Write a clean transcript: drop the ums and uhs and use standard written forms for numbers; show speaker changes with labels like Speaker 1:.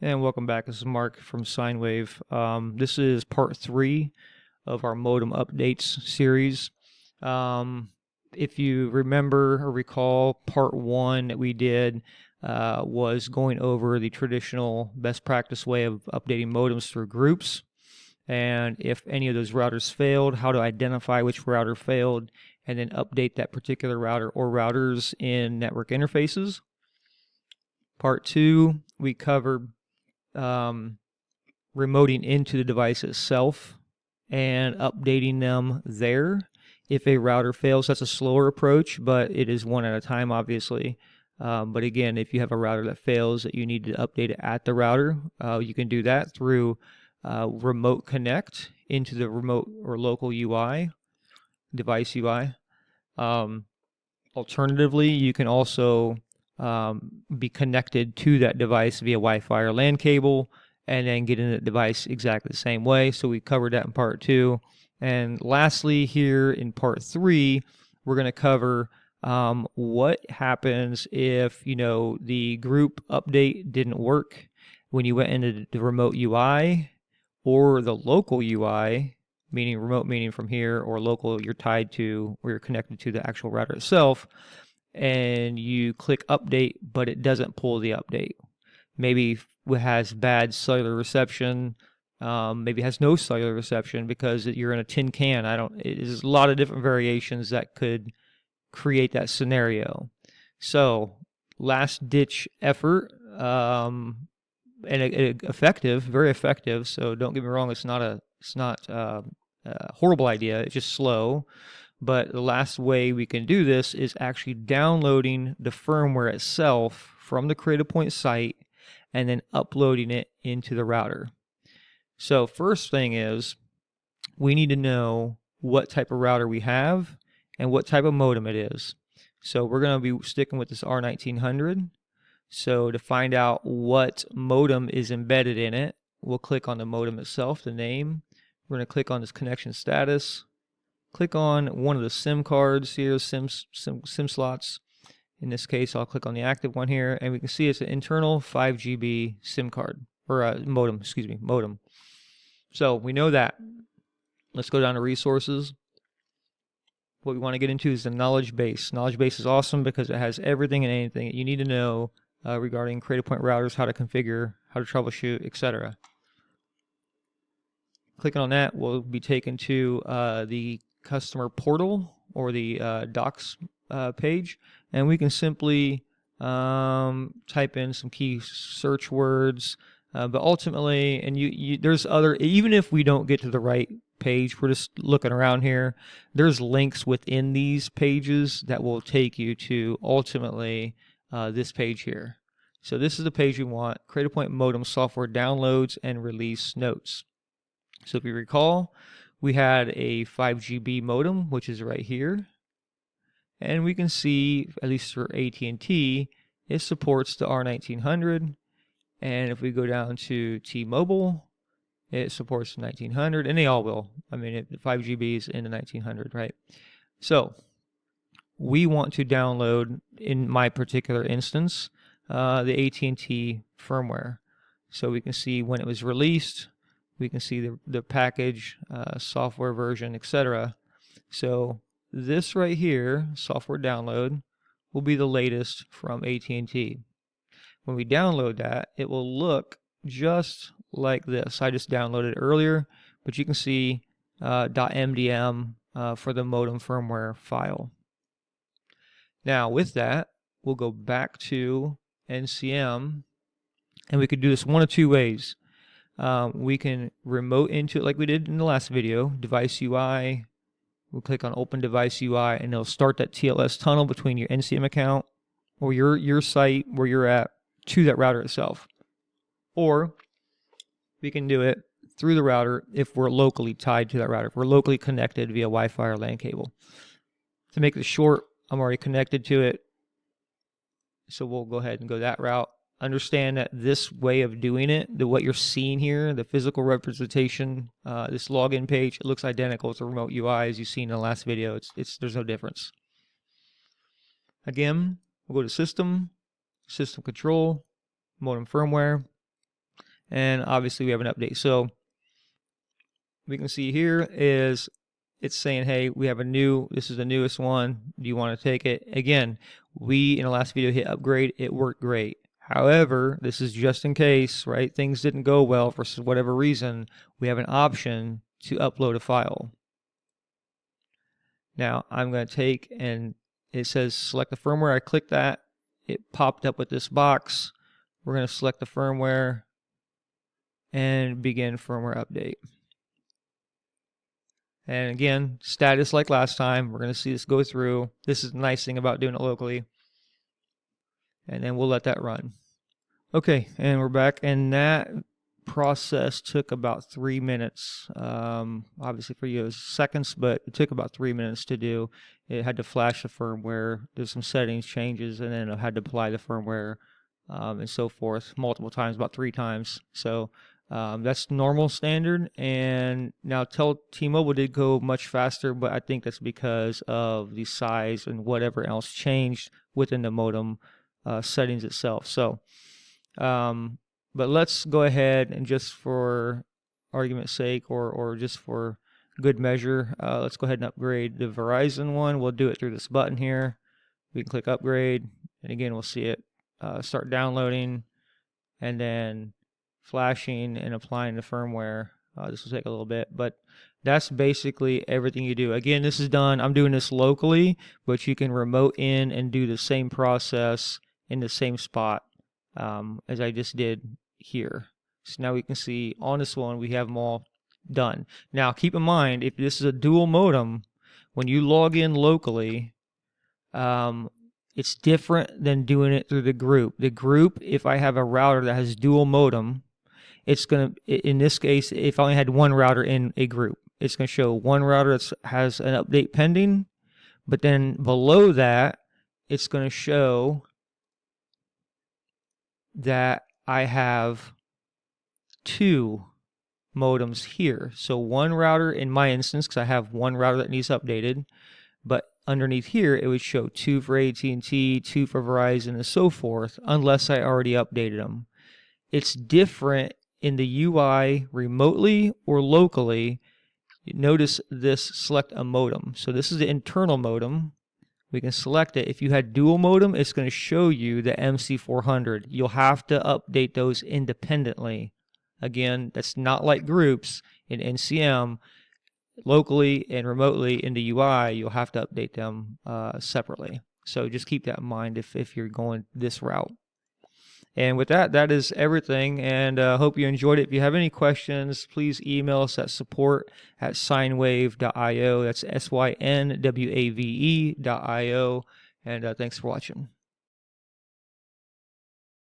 Speaker 1: And welcome back. This is Mark from Sine Wave. This is part 3 of our modem updates series. If you remember or recall, part 1 that we did was going over the traditional best practice way of updating modems through groups. And if any of those routers failed, how to identify which router failed, and then update that particular router or routers in network interfaces. Part 2, we covered remoting into the device itself and updating them there. If a router fails, that's a slower approach, but it is one at a time, obviously. But again, if you have a router that fails that you need to update it at the router, you can do that through remote connect into the remote or local UI, device UI. Alternatively, you can also be connected to that device via Wi-Fi or LAN cable, and then get in the device exactly the same way. So we covered that in part 2. And lastly, here in part 3, we're going to cover what happens if the group update didn't work when you went into the remote UI or the local UI, meaning remote meaning from here, or local you're tied to or you're connected to the actual router itself, and you click update, but it doesn't pull the update. Maybe it has bad cellular reception. Maybe it has no cellular reception because you're in a tin can. There's a lot of different variations that could create that scenario. So, last ditch effort, and effective, very effective. So don't get me wrong, it's not a horrible idea. It's just slow. But the last way we can do this is actually downloading the firmware itself from the Cradlepoint site and then uploading it into the router. So first thing is we need to know what type of router we have and what type of modem it is. So we're going to be sticking with this R1900. So to find out what modem is embedded in it, we'll click on the modem itself, the name. We're going to click on this connection status. Click on one of the SIM cards here, SIM slots. In this case, I'll click on the active one here, and we can see it's an internal 5 GB SIM card, or modem, modem. So we know that. Let's go down to resources. What we want to get into is the knowledge base. Knowledge base is awesome because it has everything and anything that you need to know regarding Cradlepoint routers, how to configure, how to troubleshoot, etc. Clicking on that, we'll be taken to the customer portal or the docs page, and we can simply type in some key search words. But ultimately, and there's other, even if we don't get to the right page, we're just looking around here, there's links within these pages that will take you to ultimately this page here. So this is the page we want, Cradlepoint modem software downloads and release notes. So if you recall, we had a 5 GB modem, which is right here. And we can see, at least for AT&T, it supports the R1900. And if we go down to T-Mobile, it supports the 1900, and they all will. I mean, the 5 GB is in the 1900, right? So we want to download, in my particular instance, the AT&T firmware. So we can see when it was released. We can see the package, software version, etc. So this right here, software download, will be the latest from AT&T. When we download that, it will look just like this. I just downloaded it earlier, but you can see .mdm for the modem firmware file. Now with that, we'll go back to NCM, and we could do this one of two ways. We can remote into it like we did in the last video, device UI. We'll click on open device UI, and it'll start that TLS tunnel between your NCM account or your site where you're at to that router itself. Or we can do it through the router if we're locally tied to that router, if we're locally connected via Wi-Fi or LAN cable. To make this short, I'm already connected to it, so we'll go ahead and go that route. Understand that this way of doing it, what you're seeing here, the physical representation, this login page, it looks identical to remote UI as you've seen in the last video. There's no difference. Again, we'll go to System, System Control, Modem Firmware. and obviously we have an update. So we can see here is it's saying, hey, we have this is the newest one. Do you want to take it? Again, we in the last video hit upgrade. It worked great. However, this is just in case, right? Things didn't go well for whatever reason. We have an option to upload a file. Now I'm going to take, and it says select the firmware. I click that. It popped up with this box. We're going to select the firmware and begin firmware update. And again, status like last time. We're going to see this go through. This is the nice thing about doing it locally. And then we'll let that run. Okay, and we're back. And that process took about 3 minutes. Obviously for you it was seconds, but it took about 3 minutes to do. It had to flash the firmware, do some settings changes, and then it had to apply the firmware and so forth multiple times, about 3 times. So that's normal standard. And now T-Mobile did go much faster, but I think that's because of the size and whatever else changed within the modem settings itself. So but let's go ahead and, just for argument's sake, or just for good measure, let's go ahead and upgrade the Verizon one. We'll do it through this button here. We can click upgrade, and again we'll see it start downloading and then flashing and applying the firmware. This will take a little bit, but that's basically everything you do. Again, this is done. I'm doing this locally, but you can remote in and do the same process in the same spot as I just did here. So now we can see on this one we have them all done. Now keep in mind, if this is a dual modem, when you log in locally, it's different than doing it through the group. The group, if I have a router that has dual modem, it's going to, in this case, if I only had one router in a group, it's going to show one router that has an update pending, but then below that, it's going to show that I have 2 modems here. So one router in my instance, because I have one router that needs updated, but underneath here it would show 2 for AT&T, 2 for Verizon, and so forth, unless I already updated them. It's different in the UI remotely or locally. Notice this, select a modem. So this is the internal modem. We can select it. If you had dual modem, it's going to show you the MC400. You'll have to update those independently. Again, that's not like groups in NCM. Locally and remotely in the UI, you'll have to update them separately. So just keep that in mind if you're going this route. And with that, that is everything, and hope you enjoyed it. If you have any questions, please email us at support@synwave.io. That's SYNWAVE.io, and thanks for watching.